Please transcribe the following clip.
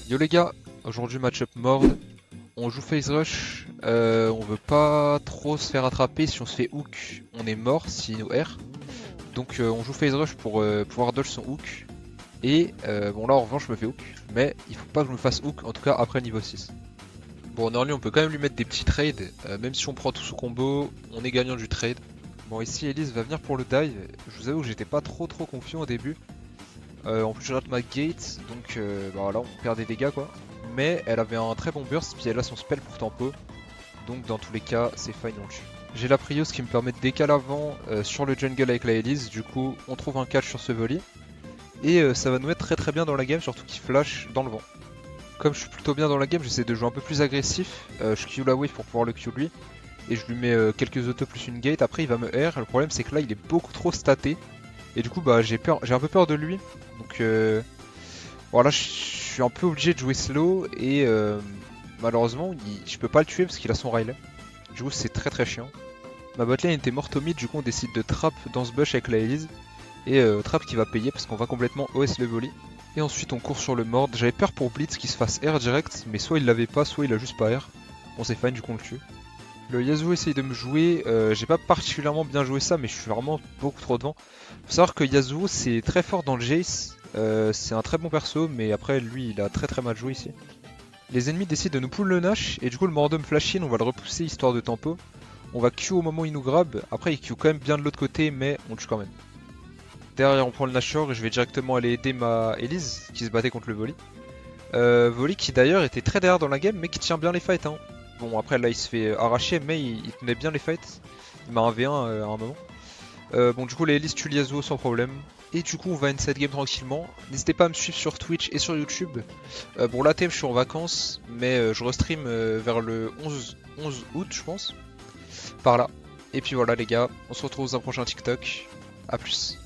Yo les gars, aujourd'hui match-up Mord, on joue Phase Rush, on veut pas trop se faire attraper, si on se fait hook, on est mort s'il nous R. Donc on joue Phase Rush pour pouvoir dodge son hook. Et bon là en revanche je me fais hook, mais il faut pas que je me fasse hook, en tout cas après niveau 6. Bon en early on peut quand même lui mettre des petits trades, même si on prend tout sous combo, on est gagnant du trade. Bon ici Elise va venir pour le dive, je vous avoue que j'étais pas trop confiant au début. En plus je rate ma gate, donc bah là on perd des dégâts quoi. Mais elle avait un très bon burst, puis elle a son spell pour tempo. Donc dans tous les cas c'est fine, on le tue. J'ai la prio, ce qui me permet de décaler avant sur le jungle avec la Elise. Du coup on trouve un catch sur ce volley. Et ça va nous mettre très bien dans la game, surtout qu'il flash dans le vent. Comme je suis plutôt bien dans la game, j'essaie de jouer un peu plus agressif. Je Q la wave pour pouvoir le Q lui. Et je lui mets quelques autos plus une gate. Après il va me R. Le problème c'est que là il est beaucoup trop staté. Et du coup bah j'ai un peu peur de lui. Donc voilà, je suis un peu obligé de jouer slow. Et malheureusement je peux pas le tuer parce qu'il a son Riley. Du coup c'est très chiant. Ma botlane était morte au mid, du coup on décide de trap dans ce bush avec la Elise. Et trap qui va payer parce qu'on va complètement OS le volley. Et ensuite on court sur le mord. J'avais peur pour Blitz qui se fasse R direct, mais soit il l'avait pas, soit il a juste pas R. Bon c'est fine, du coup on le tue. Le Yasuo essaye de me jouer, j'ai pas particulièrement bien joué ça, mais je suis vraiment beaucoup trop devant. Faut savoir que Yasuo c'est très fort dans le Jace, c'est un très bon perso, mais après lui il a très mal joué ici. Les ennemis décident de nous pull le Nash, et du coup le Mordom flash in, on va le repousser histoire de tempo. On va Q au moment où il nous grab, après il Q quand même bien de l'autre côté, mais on le tue quand même. Derrière on prend le Nashor et je vais directement aller aider ma Elise qui se battait contre le Volley. Volley qui d'ailleurs était très derrière dans la game mais qui tient bien les fights hein. Bon après là il se fait arracher mais il tenait bien les fights. Il m'a 1v1 à un moment. Bon du coup les Elise tue Yasuo sans problème. Et du coup on va end game tranquillement. N'hésitez pas à me suivre sur Twitch et sur YouTube. Bon là je suis en vacances mais je restream vers le 11 août je pense. Par là. Et puis voilà les gars, on se retrouve dans un prochain TikTok. A plus.